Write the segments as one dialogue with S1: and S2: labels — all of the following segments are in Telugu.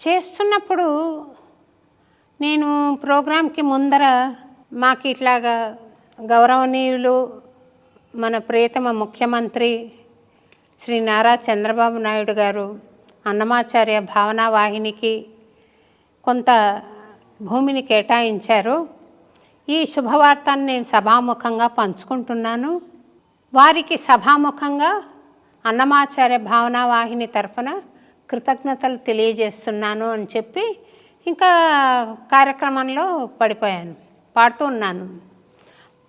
S1: చేస్తున్నప్పుడు నేను ప్రోగ్రాంకి ముందర మాకు ఇట్లాగా గౌరవనీయులు మన ప్రియతమ ముఖ్యమంత్రి శ్రీ నారా చంద్రబాబు నాయుడు గారు అన్నమాచార్య భావనా వాహినికి కొంత భూమిని కేటాయించారు. ఈ శుభవార్తను నేను సభాముఖంగా పంచుకుంటున్నాను. వారికి సభాముఖంగా అన్నమాచార్య భావనా వాహిని తరఫున కృతజ్ఞతలు తెలియజేస్తున్నాను అని చెప్పి ఇంకా కార్యక్రమంలో పడిపోయాను.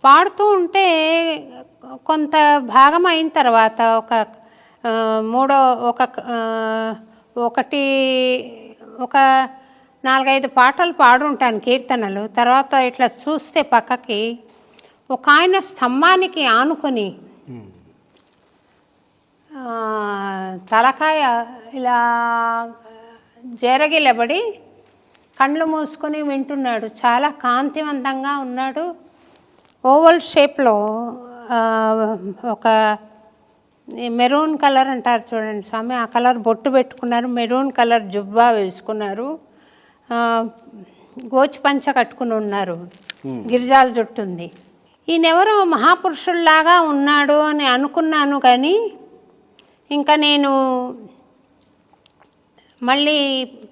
S1: పాడుతూ ఉంటే కొంత భాగం అయిన తర్వాత ఒక 4-5 పాటలు పాడుంటాను, కీర్తనలు. తర్వాత ఇట్లా చూస్తే పక్కకి ఒక ఆయన స్తంభానికి ఆనుకొని తలకాయ ఇలా జరగిలబడి కళ్ళు మూసుకొని వింటున్నాడు. చాలా కాంతివంతంగా ఉన్నాడు. ఓవల్ షేప్లో ఒక మెరూన్ కలర్ అంటారు చూడండి స్వామి, ఆ కలర్ బొట్టు పెట్టుకున్నారు, మెరూన్ కలర్ జుబ్బా వేసుకున్నారు, గోచి పంచ కట్టుకుని ఉన్నారు, గిరిజాల జుట్టు ఉంది. ఈయనెవరో మహాపురుషుల్లాగా ఉన్నాడు అని అనుకున్నాను. కానీ ఇంకా నేను మళ్ళీ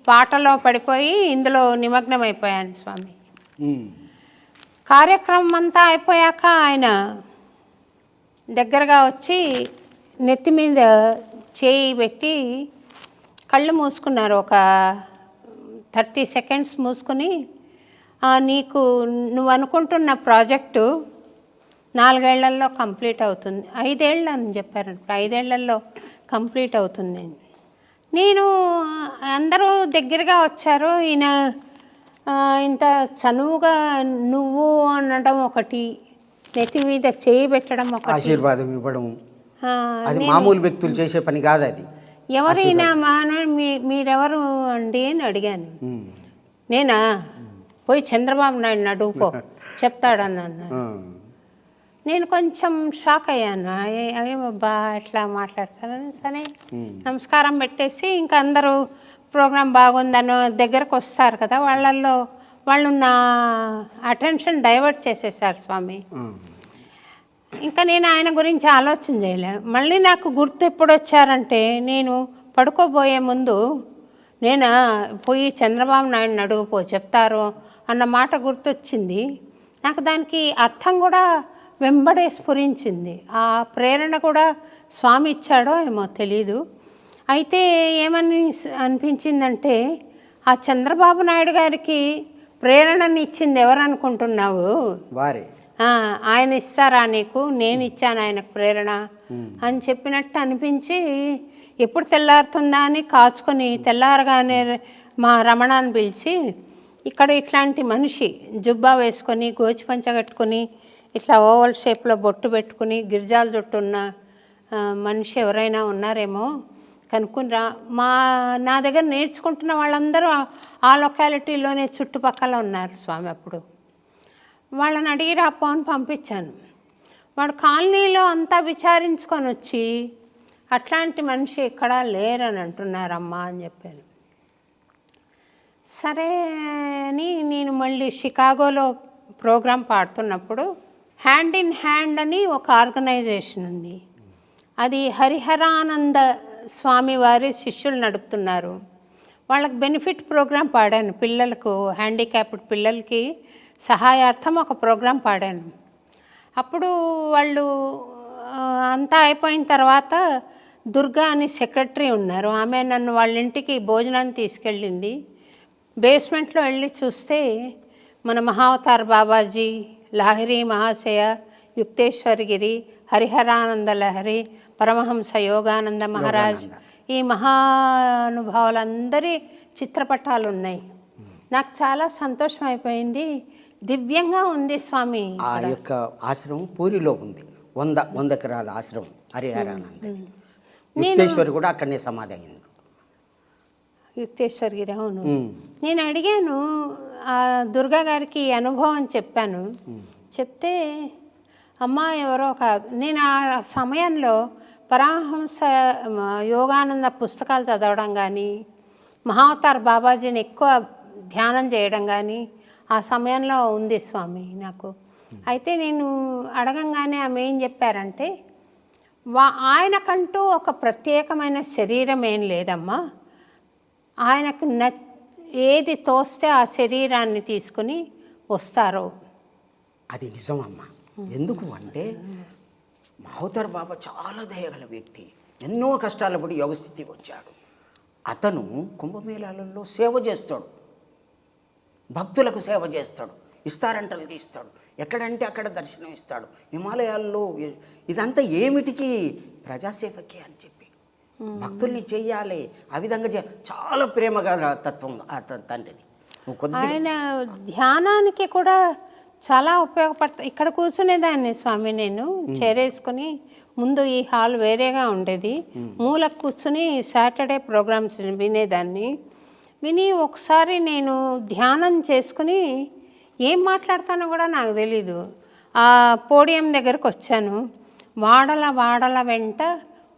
S1: పాటలో పడిపోయి ఇందులో నిమగ్నమైపోయాను స్వామి. కార్యక్రమం అంతా అయిపోయాక ఆయన దగ్గరగా వచ్చి నెత్తి మీద చేయి పెట్టి కళ్ళు మూసుకున్నారు. ఒక 30 సెకండ్స్ మూసుకొని, నువ్వు అనుకుంటున్న ప్రాజెక్టు 4 ఏళ్లలో కంప్లీట్ అవుతుంది, 5 ఏళ్ళు అని చెప్పారు, 5 ఏళ్లలో కంప్లీట్ అవుతుంది. నేను అందరూ దగ్గరగా వచ్చారు. ఈయన ఇంత చనువుగా నువ్వు అనడం ఒకటి, నెత్తి మీద చేయి పెట్టడం ఒకటి,
S2: ఆశీర్వాదం ఇవ్వడం, అది మామూలు వ్యక్తులు చేసే పని కాదు. అది
S1: ఎవరైనా మీరెవరు అండి అని అడిగాను. నేనా, పోయి చంద్రబాబు నాయుడు అడుగుకో చెప్తాడన్నాను. నేను కొంచెం షాక్ అయ్యాను. అయ్యబ్బా ఎట్లా మాట్లాడతారని సరే నమస్కారం పెట్టేసి ఇంకా అందరూ ప్రోగ్రాం బాగుందని దగ్గరకు వస్తారు కదా, వాళ్ళు నా అటెన్షన్ డైవర్ట్ చేసేసారు స్వామి. ఇంకా నేను ఆయన గురించి ఆలోచన చేయలే. మళ్ళీ నాకు గుర్తు ఎప్పుడు వచ్చారంటే, నేను పడుకోబోయే ముందు పోయి చంద్రబాబు నాయుడిని అడుగుపో చెప్తారు అన్న మాట గుర్తొచ్చింది. నాకు దానికి అర్థం కూడా వెంబడే స్ఫురించింది. ఆ ప్రేరణ కూడా స్వామి ఇచ్చాడో ఏమో తెలీదు. అయితే ఏమని అనిపించిందంటే, ఆ చంద్రబాబు నాయుడు గారికి ప్రేరణని ఇచ్చింది ఎవరనుకుంటున్నావు?
S2: వారే.
S1: ఆయన ఇస్తారా నీకు? నేను ఇచ్చాను ఆయనకు ప్రేరణ అని చెప్పినట్టు అనిపించి, ఎప్పుడు తెల్లారుతుందా అని కాచుకొని తెల్లారగానే మా రమణాన్ని పిలిచి, ఇక్కడ ఇట్లాంటి మనిషి జుబ్బా వేసుకొని గోచి పంచ కట్టుకొని ఇట్లా ఓవల్ షేప్లో బొట్టు పెట్టుకుని గిరిజాల జుట్టు ఉన్న మనిషి ఎవరైనా ఉన్నారేమో కనుక్కుని నా దగ్గర నేర్చుకుంటున్న వాళ్ళందరూ ఆ లొకాలిటీలోనే చుట్టుపక్కల ఉన్నారు స్వామి. అప్పుడు వాళ్ళని అడిగి రాపో అని పంపించాను. వాడు కాలనీలో అంతా విచారించుకొని వచ్చి, అట్లాంటి మనిషి ఎక్కడా లేరని అంటున్నారమ్మా అని చెప్పాను. సరే అని నేను మళ్ళీ షికాగోలో ప్రోగ్రాం పాడుతున్నప్పుడు హ్యాండ్ ఇన్ హ్యాండ్ అని ఒక ఆర్గనైజేషన్ ఉంది. అది హరిహరానంద స్వామి వారి శిష్యులు నడుపుతున్నారు. వాళ్ళకి బెనిఫిట్ ప్రోగ్రాం పాడాను. పిల్లలకు, హ్యాండిక్యాప్డ్ పిల్లలకి సహాయార్థం ఒక ప్రోగ్రాం పాడాను. అప్పుడు వాళ్ళు అంతా అయిపోయిన తర్వాత దుర్గా అని సెక్రటరీ ఉన్నారు, ఆమె నన్ను వాళ్ళ ఇంటికి భోజనాన్ని తీసుకెళ్ళింది. బేస్మెంట్లో వెళ్ళి చూస్తే మన మహావతార్ బాబాజీ, లాహిరి మహాశయ, యుక్తేశ్వరగిరి, హరిహరానంద లహరి, పరమహంస యోగానంద మహారాజ్, ఈ మహానుభావులందరి చిత్రపటాలు ఉన్నాయి. నాకు చాలా సంతోషం అయిపోయింది. దివ్యంగా ఉంది స్వామి.
S2: ఆ యొక్క ఆశ్రమం పూరిలో ఉంది, 100 ఎకరాల ఆశ్రమం హరిహరానంద. యుక్తేశ్వరి కూడా అక్కడనే సమాధి అయింది.
S1: యుక్తేశ్వరగిరి, అవును. నేను అడిగాను ఆ దుర్గా గారికి అనుభవం చెప్పాను. చెప్తే అమ్మ ఎవరో కాదు. నేను ఆ సమయంలో పరమహంస యోగానంద పుస్తకాలు చదవడం కానీ, మహావతార్ బాబాజీని ఎక్కువ ధ్యానం చేయడం కానీ ఆ సమయంలో ఉంది స్వామి నాకు. అయితే నేను అడగంగానే ఆమె ఏం చెప్పారంటే, ఆయనకంటూ ఒక ప్రత్యేకమైన శరీరం ఏం లేదమ్మా, ఆయనకు ఏది తోస్తే ఆ శరీరాన్ని తీసుకుని వస్తారో.
S2: అది నిజమమ్మా. ఎందుకు అంటే మహోదర్ బాబా చాలా దయగల వ్యక్తి, ఎన్నో కష్టాల పడి యోగస్థితికి వచ్చాడు. అతను కుంభమేళాలలో సేవ చేస్తాడు, భక్తులకు సేవ చేస్తాడు, ఇస్తారంటలు తీస్తాడు, ఎక్కడంటే అక్కడ దర్శనం ఇస్తాడు. హిమాలయాల్లో ఇదంతా ఏమిటికి? ప్రజాసేవకి అని చెప్పి భక్తుల్ని చెయ్యాలి, ఆ విధంగా చాలా ప్రేమగా తత్వం తండ్రిది.
S1: ఆయన ధ్యానానికి కూడా చాలా ఉపయోగపడతాయి. ఇక్కడ కూర్చునేదాన్ని స్వామి, నేను చేరేసుకుని, ముందు ఈ హాల్ వేరేగా ఉండేది, మూలకు కూర్చుని సాటర్డే ప్రోగ్రామ్స్ వినేదాన్ని. విని ఒకసారి నేను ధ్యానం చేసుకుని ఏం మాట్లాడతానో కూడా నాకు తెలీదు. ఆ పోడియం దగ్గరకు వచ్చాను. వాడల వెంట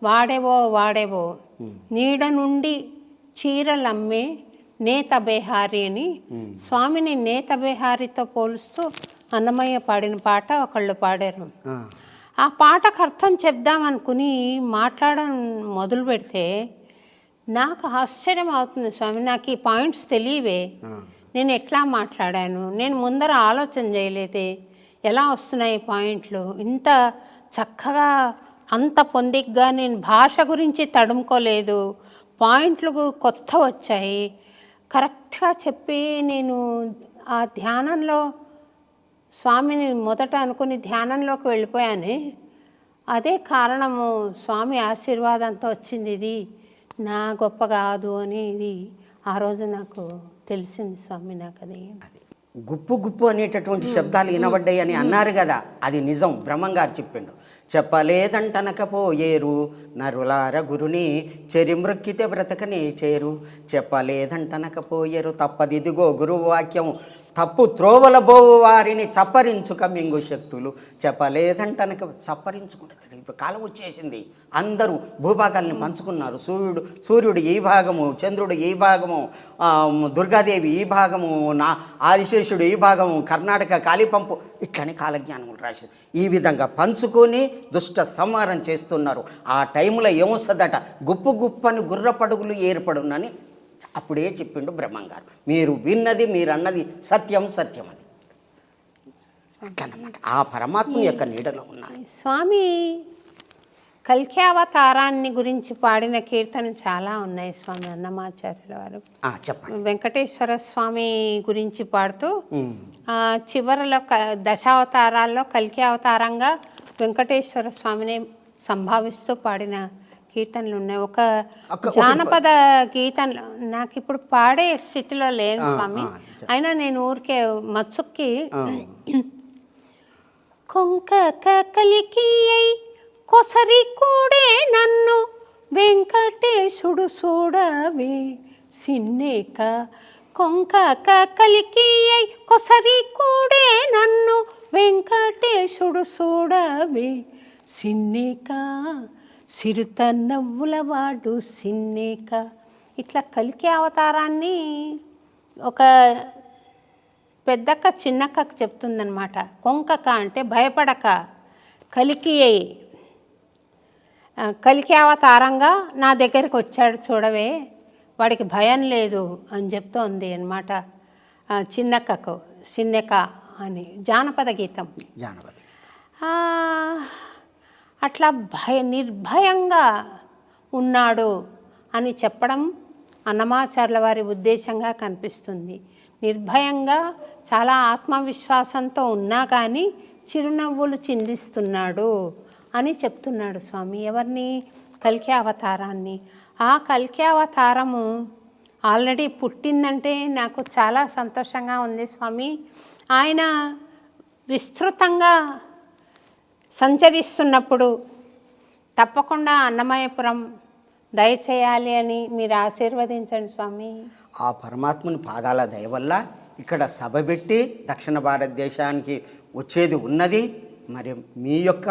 S1: వాడేవో నీడ నుండి చీరలమ్మే నేత బేహారి అని స్వామిని నేత బేహారితో పోలుస్తూ అన్నమయ్య పాడిన పాట ఒకళ్ళు పాడారు. ఆ పాటకు అర్థం చెప్దామనుకుని మాట్లాడడం మొదలు పెడితే నాకు ఆశ్చర్యం అవుతుంది స్వామి. నాకు ఈ పాయింట్స్ తెలియవే, నేను ఎట్లా మాట్లాడాను, నేను ముందర ఆలోచన చేయలేదే, ఎలా వస్తున్నాయి పాయింట్లు ఇంత చక్కగా, అంత పొందిగ్గా. నేను భాష గురించి తడుముకోలేదు, పాయింట్లు కొత్త వచ్చాయి, కరెక్ట్గా చెప్పి నేను ఆ ధ్యానంలో స్వామిని మొదట అనుకుని ధ్యానంలోకి వెళ్ళిపోయాను. అదే కారణము, స్వామి ఆశీర్వాదంతో వచ్చింది, ఇది నా గొప్ప కాదు అని ఇది ఆ రోజు నాకు తెలిసింది స్వామి. నాకు అది
S2: గుప్పు అనేటటువంటి శబ్దాలు వినబడ్డాయి అని అన్నారు కదా, అది నిజం. బ్రహ్మంగారు చెప్పిండు, చెప్పలేదంటనకపోయేరు నరులార గురుని చెరిమృక్కితే బ్రతకనే చేరు. చెప్పలేదంటనకపోయేరు తప్పదిదిగో గురువు వాక్యం, తప్పు త్రోవల బోవు వారిని చప్పరించుక మింగు శక్తులు. చెప్పలేదంటనక చప్పరించుకుంటారు. ఇప్పుడు కాలం వచ్చేసింది, అందరూ భూభాగాల్ని పంచుకున్నారు. సూర్యుడు ఈ భాగము, చంద్రుడు ఈ భాగము, దుర్గాదేవి ఈ భాగము, ఆదిశేషుడు ఈ భాగము, కర్ణాటక కాళీపంపు, ఇట్లనే కాలజ్ఞానములు రాశారు. ఈ విధంగా పంచుకొని దుష్ట సంహారం చేస్తున్నారు. ఆ టైంలో ఏమొస్తుందట, గుప్పని గుర్రపడుగులు ఏర్పడునని అప్పుడే చెప్పిండు బ్రహ్మంగారు. మీరు విన్నది, మీరు అన్నది సత్యం అది అట్లన్నమాట. ఆ పరమాత్మ యొక్క నీడలో ఉన్నారు
S1: స్వామి. కల్క్యావతారాన్ని గురించి పాడిన కీర్తన చాలా ఉన్నాయి స్వామి అన్నమాచార్యుల వారు.
S2: చెప్పండి.
S1: వెంకటేశ్వర స్వామి గురించి పాడుతూ చివరిలో దశావతారాల్లో కల్కి అవతారంగా వెంకటేశ్వర స్వామిని సంభావిస్తూ పాడిన కీర్తనలు ఉన్నాయి. ఒక జానపద కీర్తనలు నాకు ఇప్పుడు పాడే స్థితిలో లేను స్వామి, అయినా నేను ఊరికే మత్సుక్కి కొంక కలికి అయి కొసరి కూడే నన్ను వెంకటేశుడు చూడవే సిన్నేక. కొంక కలికి అయి కొసరి కూడే నన్ను వెంకటేశుడు చూడవే సిన్నేక. సిరుత నవ్వులవాడు సిన్నేక. ఇట్లా కలికి అవతారాన్ని ఒక పెద్దక్క చిన్నక్కకు చెప్తుందనమాట. కొంకక అంటే భయపడక, కలికి అయి కలికి అవతారంగా నా దగ్గరికి వచ్చాడు చూడవే, వాడికి భయం లేదు అని చెప్తోంది అనమాట చిన్నక్కకు. సిన్నెక అని జానపద గీతం. అట్లా నిర్భయంగా ఉన్నాడు అని చెప్పడం అన్నమాచార్యుల వారి ఉద్దేశంగా కనిపిస్తుంది. నిర్భయంగా చాలా ఆత్మవిశ్వాసంతో ఉన్నా కానీ చిరునవ్వులు చిందిస్తున్నాడు అని చెప్తున్నాడు స్వామి. ఎవరిని? కల్కి అవతారాన్ని. ఆ కల్కి అవతారము ఆల్రెడీ పుట్టిందంటే నాకు చాలా సంతోషంగా ఉంది స్వామి. ఆయన విస్తృతంగా సంచరిస్తున్నప్పుడు తప్పకుండా అన్నమయపురం దయచేయాలి అని మీరు ఆశీర్వదించండి స్వామి.
S2: ఆ పరమాత్మని పాదాల దయ వల్ల ఇక్కడ సభ పెట్టి దక్షిణ భారతదేశానికి వచ్చేది ఉన్నది. మరి మీ యొక్క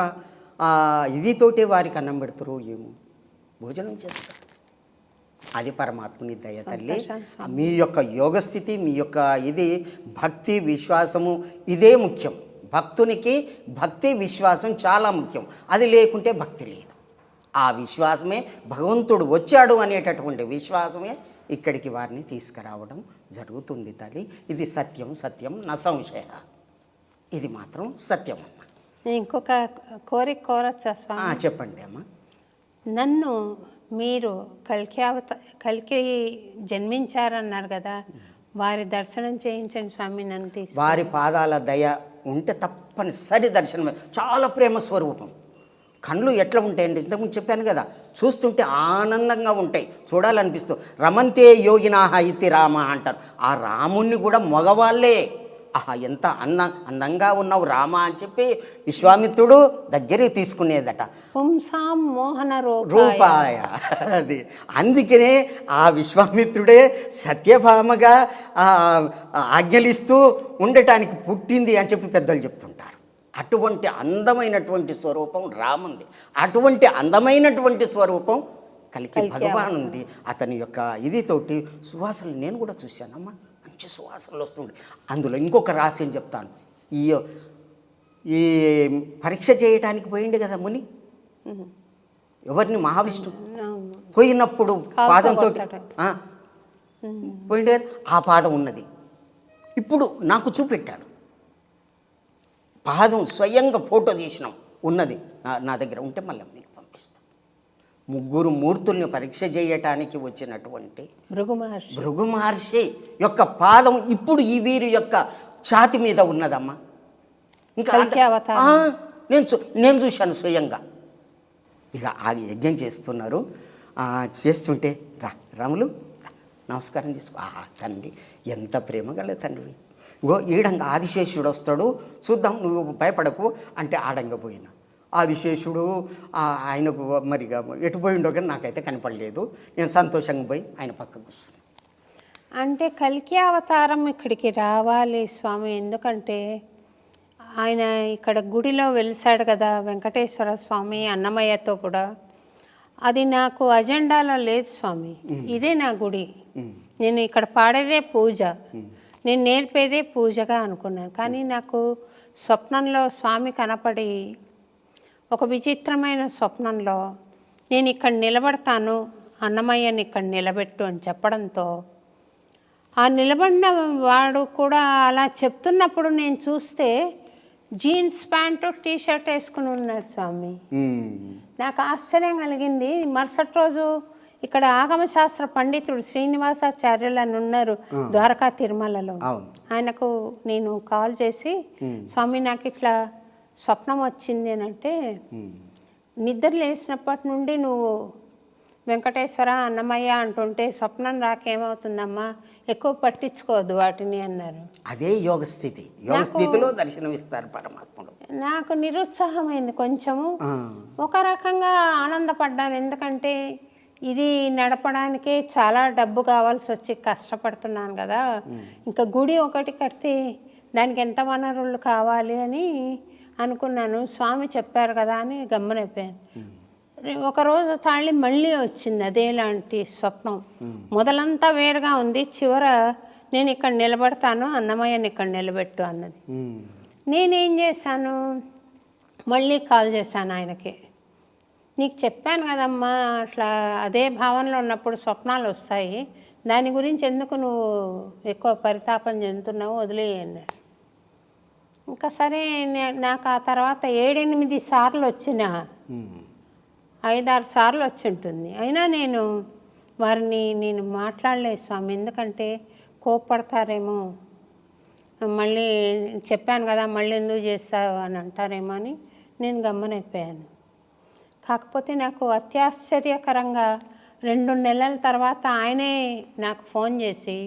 S2: ఇదితోటి వారికి అన్నం పెడతారు, ఏమో భోజనం చేస్తారు. అది పరమాత్ముని దయ తల్లి.
S1: సంతోషం
S2: మీ యొక్క యోగస్థితి, మీ యొక్క ఇది భక్తి విశ్వాసము ఇదే ముఖ్యం. భక్తునికి భక్తి విశ్వాసం చాలా ముఖ్యం. అది లేకుంటే భక్తి లేదు. ఆ విశ్వాసమే భగవంతుడు వచ్చాడు అనేటటువంటి విశ్వాసమే ఇక్కడికి వారిని తీసుకురావడం జరుగుతుంది తల్లి. ఇది సత్యం సత్యం నా సంశయ. ఇది మాత్రం సత్యం అమ్మ.
S1: నేను ఇంకొక కోరిక కోరచ్చా స్వామి?
S2: చెప్పండి అమ్మ.
S1: నన్ను మీరు కలికి జన్మించారన్నారు కదా, వారి దర్శనం చేయించండి స్వామి. నన్ను తీసుకు
S2: వారి పాదాల దయ ఉంటే తప్పనిసరి దర్శనం. చాలా ప్రేమ స్వరూపం. కళ్ళు ఎట్లా ఉంటాయండి, ఇంతకుముందు చెప్పాను కదా, చూస్తుంటే ఆనందంగా ఉంటాయి, చూడాలనిపిస్తుంది. రమంతే యోగినాహ ఇతి రామ అంటారు. ఆ రాముణ్ణి కూడా మగవాళ్ళే, ఆహా ఎంత అందంగా ఉన్నావు రామ అని చెప్పి విశ్వామిత్రుడు దగ్గరికి తీసుకునేదట.
S1: పుంసాం మోహన
S2: రూపాయ. అది అందుకనే ఆ విశ్వామిత్రుడే సత్యభామగా ఆజ్ఞలిస్తూ ఉండటానికి పుట్టింది అని చెప్పి పెద్దలు చెప్తుంటారు. అటువంటి అందమైనటువంటి స్వరూపం రాముంది. అటువంటి అందమైనటువంటి స్వరూపం కలికి భగవాన్ ఉంది. అతని యొక్క ఇదితోటి సువాసనలు నేను కూడా చూశానమ్మా. మంచి సువాసనలు వస్తుండే. అందులో ఇంకొక రహస్యం చెప్తాను. ఈ పరీక్ష చేయటానికి పోయింది కదా ముని, ఎవరిని? మహావిష్ణు. పోయినప్పుడు పాదంతో పోయింది కదా, ఆ పాదం ఉన్నది. ఇప్పుడు నాకు చూపెట్టాడు. పాదం స్వయంగా ఫోటో తీసినాం, ఉన్నది నా దగ్గర. ఉంటే మళ్ళీ మీకు పంపిస్తాను. ముగ్గురు మూర్తుల్ని పరీక్ష చేయటానికి వచ్చినటువంటి భృగు మహర్షి యొక్క పాదం ఇప్పుడు ఈ వీరి యొక్క ఛాతి మీద ఉన్నదమ్మా. ఇంకా నేను చూశాను స్వయంగా. ఇక ఆ యజ్ఞం చేస్తున్నారు. చేస్తుంటే రాములు నమస్కారం చేసుకో. తండ్రి ఎంత ప్రేమ గల తండ్రి. ఇగో ఈడంగా ఆదిశేషుడు వస్తాడు, చూద్దాం, నువ్వు భయపడకు అంటే ఆడంగా పోయినా. ఆదిశేషుడు ఆయనకు మరిగా ఎటు పోయిండో కానీ నాకైతే కనపడలేదు. నేను సంతోషంగా పోయి ఆయన పక్కకు కూర్చున్నాను.
S1: అంటే కల్కి అవతారం ఇక్కడికి రావాలి స్వామి. ఎందుకంటే ఆయన ఇక్కడ గుడిలో వెలిసాడు కదా, వెంకటేశ్వర స్వామి అన్నమయ్యతో కూడా. అది నాకు అజెండాలో లేదు స్వామి. ఇదే నా గుడి. నేను ఇక్కడ పాడేదే పూజ, నేను నేర్పేదే పూజగా అనుకున్నాను. కానీ నాకు స్వప్నంలో స్వామి కనపడి, ఒక విచిత్రమైన స్వప్నంలో నేను ఇక్కడ నిలబడతాను, అన్నమయ్యని ఇక్కడ నిలబెట్టు అని చెప్పడంతో, ఆ నిలబడిన వాడు కూడా అలా చెప్తున్నప్పుడు నేను చూస్తే జీన్స్ ప్యాంటు టీషర్ట్ వేసుకుని ఉన్నాడు స్వామి. నాకు ఆశ్చర్యం కలిగింది. మరుసటి రోజు ఇక్కడ ఆగమశాస్త్ర పండితుడు శ్రీనివాసాచార్యులు అని ఉన్నారు ద్వారకా తిరుమలలో. ఆయనకు నేను కాల్ చేసి, స్వామి నాకు ఇట్లా స్వప్నం వచ్చింది అని అంటే, నిద్ర లేచినప్పటి నుండి నువ్వు వెంకటేశ్వర అన్నమయ్య అంటుంటే స్వప్నం రాకేమవుతుందమ్మా, ఎక్కువ పట్టించుకోవద్దు వాటిని అన్నారు.
S2: అదే యోగస్థితి. యోగస్థితిలో దర్శనమిస్తారు పరమాత్ముడు.
S1: నాకు నిరుత్సాహమైంది కొంచెము. ఒక రకంగా ఆనందపడ్డాను. ఎందుకంటే ఇది నడపడానికే చాలా డబ్బు కావాల్సి వచ్చి కష్టపడుతున్నాను కదా. ఇంకా గుడి ఒకటి కడితే దానికి ఎంత వనరులు కావాలి అని అనుకున్నాను. స్వామి చెప్పారు కదా అని గమ్మనైపోయాను. ఒకరోజు తాళి మళ్ళీ వచ్చింది అదేలాంటి స్వప్నం. మొదలంతా వేరుగా ఉంది, చివర నేను ఇక్కడ నిలబడతాను, అన్నమయ్యని ఇక్కడ నిలబెట్టు అన్నది. నేనేం చేశాను, మళ్ళీ కాల్ చేశాను ఆయనకి. నీకు చెప్పాను కదమ్మా, అట్లా అదే భావనలో ఉన్నప్పుడు స్వప్నాలు వస్తాయి, దాని గురించి ఎందుకు నువ్వు ఎక్కువ పరితాపం చెందుతున్నావు, వదిలేయన్నారు. ఇంకా సరే, నాకు ఆ తర్వాత 7-8 సార్లు వచ్చిన, 5-6 సార్లు వచ్చి ఉంటుంది. అయినా నేను మాట్లాడలేదు స్వామి. ఎందుకంటే కోప్పడతారేమో, మళ్ళీ చెప్పాను కదా మళ్ళీ ఎందుకు చేస్తావు అని అంటారేమో అని నేను గమ్మనైపోయాను. కాకపోతే నాకు అత్యాశ్చర్యకరంగా 2 నెలల తర్వాత ఆయనే నాకు ఫోన్ చేసి,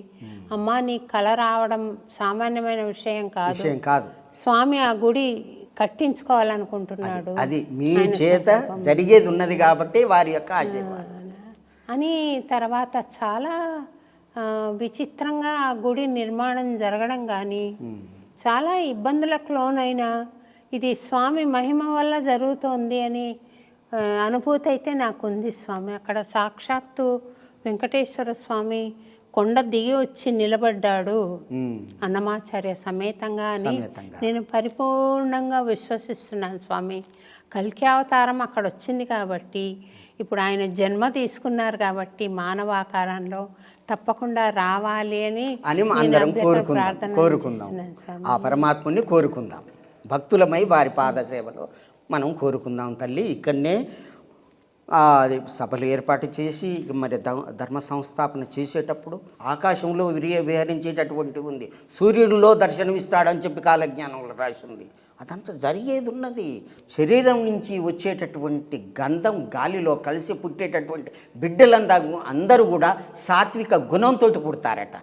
S1: అమ్మా నీకు కళ రావడం సామాన్యమైన విషయం కాదు, స్వామి ఆ గుడి కట్టించుకోవాలనుకుంటున్నాడు,
S2: అది మీ చేత జరిగేది ఉన్నది కాబట్టి వారి యొక్క ఆశీర్వాదం
S1: అని. తర్వాత చాలా విచిత్రంగా ఆ గుడి నిర్మాణం జరగడం కానీ, చాలా ఇబ్బందులకు లోనైనా ఇది స్వామి మహిమ వల్ల జరుగుతోంది అని అనుభూతి అయితే నాకు ఉంది స్వామి. అక్కడ సాక్షాత్తు వెంకటేశ్వర స్వామి కొండ దిగి వచ్చి నిలబడ్డాడు అన్నమాచార్య సమేతంగా అని
S2: సమేతంగా.
S1: నేను పరిపూర్ణంగా విశ్వసిస్తున్నాను స్వామి. కల్కి అవతారం అక్కడ వచ్చింది కాబట్టి, ఇప్పుడు ఆయన జన్మ తీసుకున్నారు కాబట్టి మానవాకారంలో తప్పకుండా రావాలి అని
S2: అందరం
S1: ప్రార్థన
S2: కోరుకుందాం. ఆ పరమాత్ముని కోరుకుందాం. భక్తులమై వారి పాద సేవలో మనం కోరుకుందాం తల్లి. ఇక్కడనే అది సభలు ఏర్పాటు చేసి మరి ధర్మ సంస్థాపన చేసేటప్పుడు ఆకాశంలో విహరించేటటువంటి ఉంది, సూర్యుడిలో దర్శనమిస్తాడని చెప్పి కాలజ్ఞానంలో రాసి ఉంది. అదంతా జరిగేది ఉన్నది. శరీరం నుంచి వచ్చేటటువంటి గంధం గాలిలో కలిసి పుట్టేటటువంటి అందరూ కూడా సాత్విక గుణంతో పుడతారట.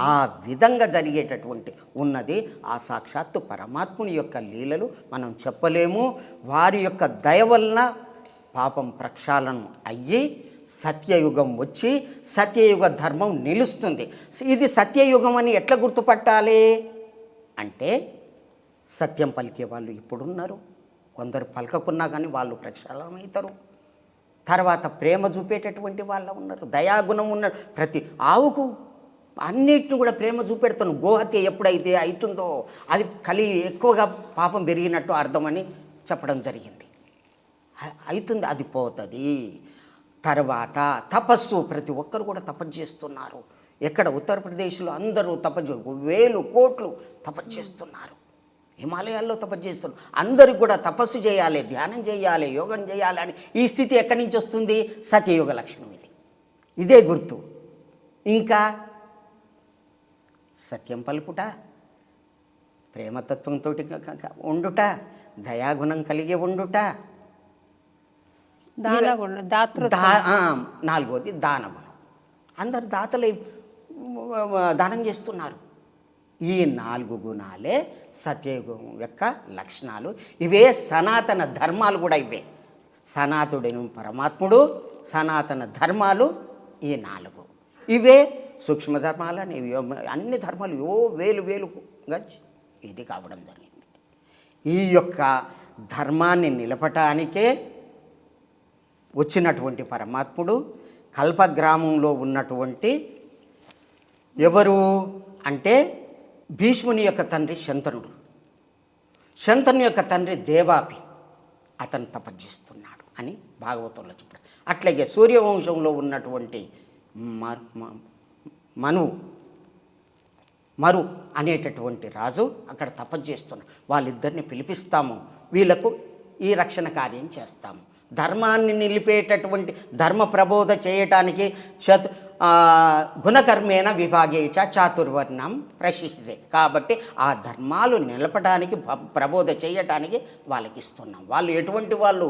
S2: ఆ విధంగా జరిగేటటువంటి ఉన్నది ఆ సాక్షాత్తు పరమాత్ముని యొక్క లీలలు మనం చెప్పలేము. వారి యొక్క దయ వలన పాపం ప్రక్షాళనం అయ్యి సత్యయుగం వచ్చి సత్యయుగ ధర్మం నిలుస్తుంది. ఇది సత్యయుగం అని ఎట్లా గుర్తుపట్టాలి అంటే, సత్యం పలికే వాళ్ళు ఇప్పుడున్నారు, కొందరు పలకకున్నా కానీ వాళ్ళు ప్రక్షాళనం అవుతారు. తర్వాత ప్రేమ చూపేటటువంటి వాళ్ళు ఉన్నారు, దయాగుణం ఉన్నారు. ప్రతి ఆవుకు అన్నిటిని కూడా ప్రేమ చూపెడుతాను. గోహత్య ఎప్పుడైతే అవుతుందో అది ఎక్కువగా పాపం పెరిగినట్టు అర్థమని చెప్పడం జరిగింది. అవుతుంది, అది పోతుంది. తర్వాత తపస్సు, ప్రతి ఒక్కరు కూడా తపస్సు చేస్తున్నారు. ఎక్కడ ఉత్తరప్రదేశ్లో అందరూ తపస్సు, వేలు కోట్లు తపస్సు చేస్తున్నారు. హిమాలయాల్లో తపస్సు చేస్తున్నారు. అందరికి కూడా తపస్సు చేయాలి, ధ్యానం చేయాలి, యోగం చేయాలి అని ఈ స్థితి ఎక్కడి నుంచి వస్తుంది? సత్యయుగ లక్షణం ఇది. ఇదే గుర్తు. ఇంకా సత్యం పలుకుట, ప్రేమతత్వంతో ఉండుట, దయాగుణం కలిగి ఉండుట, నాలుగోది దానగుణం. అందరు దాతలే దానం చేస్తున్నారు. ఈ 4 గుణాలే సత్యయుగం యొక్క లక్షణాలు. ఇవే సనాతన ధర్మాలు కూడా. ఇవే సనాతుడైన పరమాత్ముడు, సనాతన ధర్మాలు ఈ 4. ఇవే సూక్ష్మ ధర్మాలు అని అన్ని ధర్మాలు వేలుగా ఇది కావడం జరిగింది. ఈ యొక్క ధర్మాన్ని నిలపటానికే వచ్చినటువంటి పరమాత్ముడు కల్పగ్రామంలో ఉన్నటువంటి ఎవరు అంటే భీష్ముని యొక్క తండ్రి శంతనుడు, శంతను యొక్క తండ్రి దేవాపి, అతను తపస్సిస్తున్నాడు అని భాగవతంలో చెప్పాడు. అట్లాగే సూర్యవంశంలో ఉన్నటువంటి మరు అనేటటువంటి రాజు అక్కడ తపస్సు చేస్తున్నాడు. వాళ్ళిద్దరిని పిలిపిస్తాము, వీళ్ళకు ఈ రక్షణ కార్యం చేస్తాము. ధర్మాన్ని నిలిపేటటువంటి ధర్మ ప్రబోధ చేయటానికి గుణకర్మేణ విభాగేచ చాతుర్వర్ణం ప్రశిష్టితే. కాబట్టి ఆ ధర్మాలు నిలపడానికి ప్రబోధ చేయటానికి వాళ్ళకి ఇస్తున్నాం. వాళ్ళు ఎటువంటి వాళ్ళు?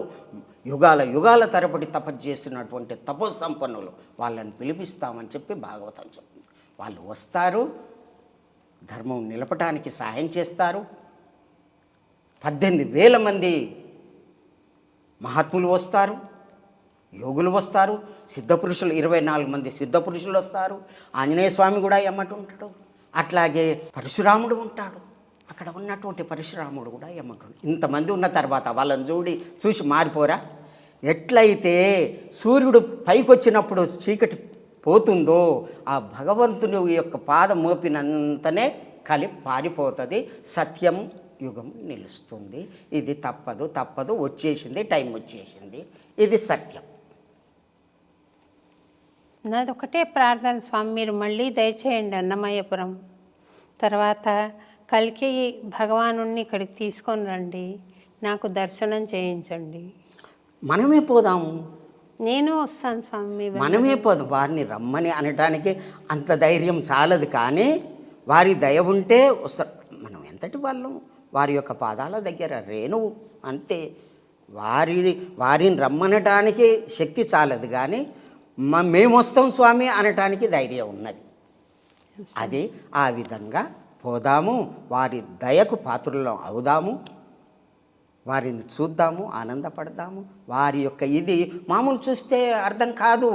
S2: యుగాల తరబడి తపస్సు చేసినటువంటి తపోసంపన్నులు. వాళ్ళని పిలిపిస్తామని చెప్పి భాగవతం చెప్తుంది. వాళ్ళు వస్తారు, ధర్మం నిలపటానికి సహాయం చేస్తారు. 18,000 మంది మహాత్ములు వస్తారు, యోగులు వస్తారు, సిద్ధపురుషులు 24 మంది సిద్ధపురుషులు వస్తారు. ఆంజనేయ స్వామి కూడా ఎమ్మటి ఉంటాడు. అట్లాగే పరశురాముడు ఉంటాడు. అక్కడ ఉన్నటువంటి పరశురాముడు కూడా ఎమ్మటి. ఇంతమంది ఉన్న తర్వాత వాళ్ళని చూసి మారిపోరా? ఎట్లయితే సూర్యుడు పైకి వచ్చినప్పుడు చీకటి పోతుందో ఆ భగవంతుని యొక్క పాదం మోపినంతనే కలి పారిపోతుంది, సత్యం యుగం నిలుస్తుంది. ఇది తప్పదు, వచ్చేసింది, టైం వచ్చేసింది. ఇది సత్యం.
S1: నాది ఒకటే ప్రార్థన స్వామి, మీరు మళ్ళీ దయచేయండి అన్నమయ్యపురం. తర్వాత కల్కి భగవాను ఇక్కడికి తీసుకొని రండి, నాకు దర్శనం చేయించండి.
S2: మనమే పోదాము.
S1: నేను వస్తాను స్వామి.
S2: మనమే పోదాం. వారిని రమ్మని అనటానికి అంత ధైర్యం చాలదు, కానీ వారి దయ ఉంటే వస్తారు. మనం ఎంతటి వాళ్ళం? వారి యొక్క పాదాల దగ్గర రేణువు అంతే. వారిని రమ్మనటానికి శక్తి చాలదు, కానీ మేము వస్తాం స్వామి అనటానికి ధైర్యం ఉన్నది. అది ఆ విధంగా పోదాము, వారి దయకు పాత్రులం అవుదాము, వారిని చూద్దాము, ఆనందపడదాము. వారి యొక్క ఇది మామూలు చూస్తే అర్థం కాదు.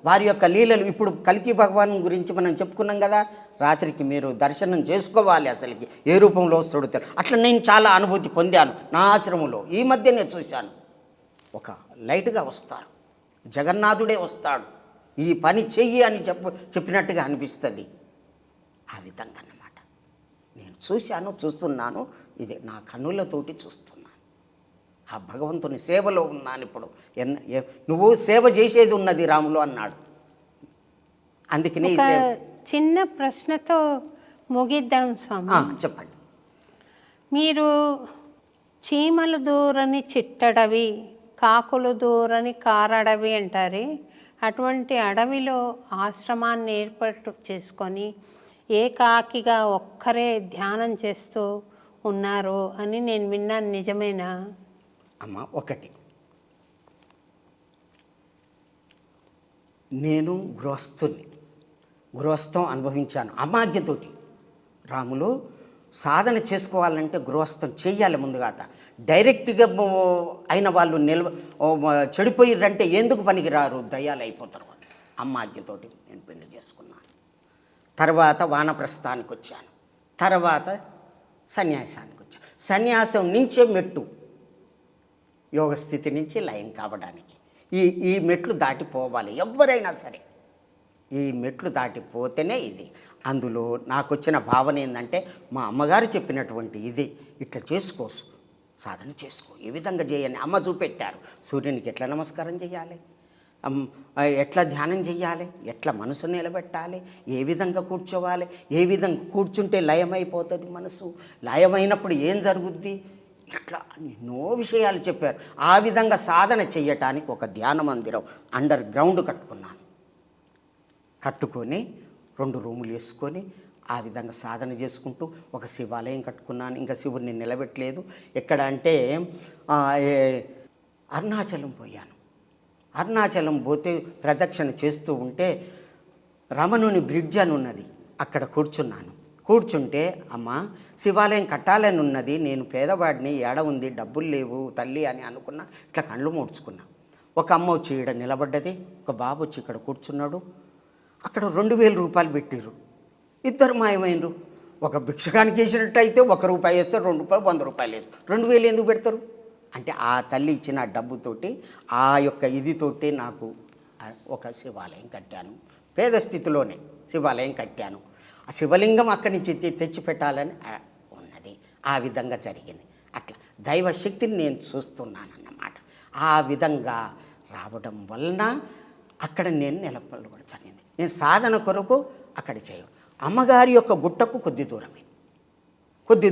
S2: వారి యొక్క లీలలు ఇప్పుడు కల్కి భగవాన్ గురించి మనం చెప్పుకున్నాం కదా. రాత్రికి మీరు దర్శనం చేసుకోవాలి, అసలుకి ఏ రూపంలో వస్తాడో తెలియదు. అట్లా నేను చాలా అనుభూతి పొందాను నా ఆశ్రమంలో. ఈ మధ్యనే చూశాను, ఒక లైట్గా వస్తారు, జగన్నాథుడే వస్తాడు, ఈ పని చెయ్యి అని చెప్పినట్టుగా అనిపిస్తుంది. ఆ విధంగా అన్నమాట. నేను చూస్తున్నాను, ఇది నా కన్నులతోటి చూస్తున్నాను. ఆ భగవంతుని సేవలో ఉన్నాను ఇప్పుడు. నువ్వు సేవ చేసేది ఉన్నది రాములు అన్నాడు. అందుకని
S1: ఒక చిన్న ప్రశ్నతో ముగిద్దాం స్వామి.
S2: చెప్పండి.
S1: మీరు చీమలు దూరని చిట్టడవి, కాకులు దూరని కారడవి అంటారే, అటువంటి అడవిలో ఆశ్రమాన్ని ఏర్పాటు చేసుకొని ఏకాకిగా ఒక్కరే ధ్యానం చేస్తూ ఉన్నారు అని నేను విన్నాను. నిజమేనా?
S2: అమ్మ, ఒకటి, నేను గృహస్థం అనుభవించాను అమాజ్ఞతోటి. రాములు సాధన చేసుకోవాలంటే గృహస్థం చెయ్యాలి ముందుగా. డైరెక్ట్గా అయిన వాళ్ళు చెడిపోయిర్రంటే ఎందుకు పనికిరారు, దయ్యాలు అయిపోతారు వాళ్ళు. అమ్మాజ్ఞతోటి నేను పెళ్లి చేసుకున్నాను. తర్వాత వానప్రస్థానికి వచ్చాను. తర్వాత సన్యాసానికి వచ్చాను. సన్యాసం నుంచే మెట్టు యోగ స్థితి నుంచి లయం కావడానికి. ఈ మెట్లు దాటిపోవాలి ఎవరైనా సరే. ఈ మెట్లు దాటిపోతేనే ఇది. అందులో నాకు వచ్చిన భావన ఏంటంటే, మా అమ్మగారు చెప్పినటువంటి ఇది, ఇట్లా చేసుకో, సాధన చేసుకో, ఏ విధంగా చేయని అమ్మ చూపెట్టారు. సూర్యునికి ఎట్లా నమస్కారం చేయాలి, ఎట్లా ధ్యానం చేయాలి, ఎట్లా మనసు నిలబెట్టాలి, ఏ విధంగా కూర్చోవాలి, ఏ విధంగా కూర్చుంటే లయమైపోతుంది మనసు, లయమైనప్పుడు ఏం జరుగుద్ది, ఇట్లా ఎన్నో విషయాలు చెప్పారు. ఆ విధంగా సాధన చెయ్యటానికి ఒక ధ్యాన మందిరం అండర్ గ్రౌండ్ కట్టుకొని 2 రూములు వేసుకొని ఆ విధంగా సాధన చేసుకుంటూ ఒక శివాలయం కట్టుకున్నాను. ఇంకా శివుడిని నిలబెట్టలేదు. ఎక్కడ అంటే అరుణాచలం పోయాను. అరుణాచలం పోతే ప్రదక్షిణ చేస్తూ ఉంటే రమణుని బ్రిడ్జ్ అని ఉన్నది, అక్కడ కూర్చుంటే అమ్మ శివాలయం కట్టాలని ఉన్నది, నేను పేదవాడిని, ఏడ ఉంది, డబ్బులు లేవు తల్లి అని అనుకున్నా. ఇట్లా కళ్ళు మూడ్చుకున్నా. ఒక అమ్మ వచ్చి ఇక్కడ నిలబడ్డది, ఒక బాబు వచ్చి ఇక్కడ కూర్చున్నాడు. అక్కడ 2000 రూపాయలు పెట్టిర్రు. ఇద్దరు మాయమైనరు. ఒక భిక్షగానికి వేసినట్టు అయితే ₹1 వేస్తారు, ₹2 100 వేస్తారు, 2000 ఎందుకు పెడతారు అంటే ఆ తల్లి ఇచ్చిన డబ్బుతోటి ఆ యొక్క ఇదితోటి నాకు ఒక శివాలయం కట్టాను. పేద స్థితిలోనే శివాలయం కట్టాను. ఆ శివలింగం అక్కడి నుంచి తెచ్చి పెట్టాలని ఉన్నది. ఆ విధంగా జరిగింది. అట్లా దైవశక్తిని నేను చూస్తున్నానన్నమాట. ఆ విధంగా రావడం వలన అక్కడ నేను నిలబడి కూడా జరిగింది. నేను సాధన కొరకు అక్కడ చేయను. అమ్మగారి యొక్క గుట్టకు కొద్ది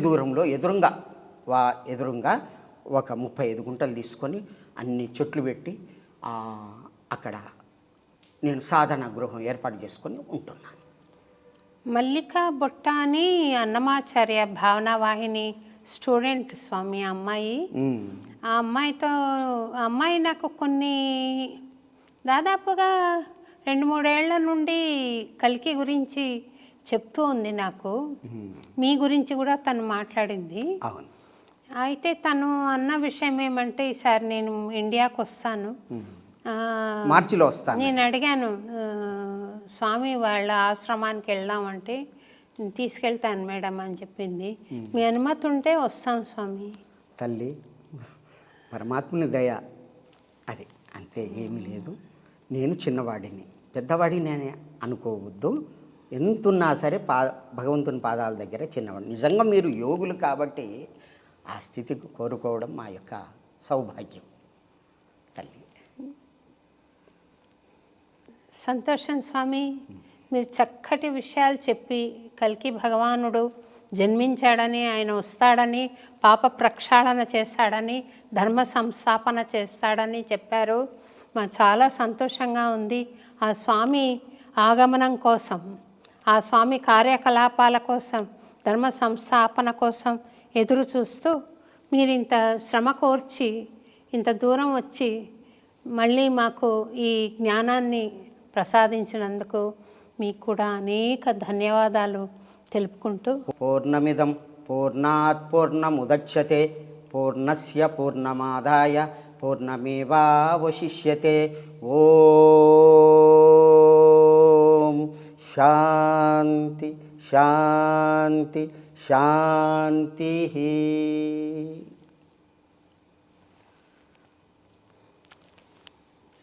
S2: దూరంలో ఎదురుగా ఒక 35 గుంటలు తీసుకొని అన్ని చెట్లు పెట్టి అక్కడ నేను సాధన గృహం ఏర్పాటు చేసుకొని ఉంటున్నాను.
S1: మల్లిక బొట్ట అని అన్నమాచార్య భావనావాహిని స్టూడెంట్ స్వామి అమ్మాయి. ఆ అమ్మాయి నాకు కొన్ని దాదాపుగా 2-3 ఏళ్ల నుండి కల్కి గురించి చెప్తూ ఉంది. నాకు మీ గురించి కూడా తను మాట్లాడింది. అయితే తను అన్న విషయం ఏమంటే, ఈసారి నేను ఇండియాకు వస్తాను,
S2: మార్చిలో వస్తాను.
S1: నేను అడిగాను స్వామి వాళ్ళ ఆశ్రమానికి వెళ్దామంటే, తీసుకెళ్తాను మేడం అని చెప్పింది. మీ అనుమతి ఉంటే వస్తాం స్వామి.
S2: తల్లి పరమాత్మని దయ అది, అంతే, ఏమీ లేదు. నేను చిన్నవాడిని, పెద్దవాడిని అని అనుకోవద్దు. ఎంతున్నా సరే భగవంతుని పాదాల దగ్గర చిన్నవాడు. నిజంగా మీరు యోగులు కాబట్టి ఆ స్థితికి కోరుకోవడం మా యొక్క సౌభాగ్యం తల్లి.
S1: సంతోషం స్వామి. మీరు చక్కటి విషయాలు చెప్పి, కల్కి భగవానుడు జన్మించాడని, ఆయన వస్తాడని, పాప ప్రక్షాళన చేస్తాడని, ధర్మ సంస్థాపన చేస్తాడని చెప్పారు. మాకు చాలా సంతోషంగా ఉంది. ఆ స్వామి ఆగమనం కోసం, ఆ స్వామి కార్యకలాపాల కోసం, ధర్మ సంస్థాపన కోసం ఎదురు చూస్తూ మీరు ఇంత శ్రమ కోర్చి ఇంత దూరం వచ్చి మళ్ళీ మాకు ఈ జ్ఞానాన్ని ప్రసాదించినందుకు మీకు కూడా అనేక ధన్యవాదాలు తెలుపుకుంటూ,
S2: పూర్ణమిదం పూర్ణాత్ పూర్ణముదచ్యతే పూర్ణస్య పూర్ణమాదాయ పూర్ణమేవావశిష్యతే. ఓం శాంతి శాంతి శాంతి.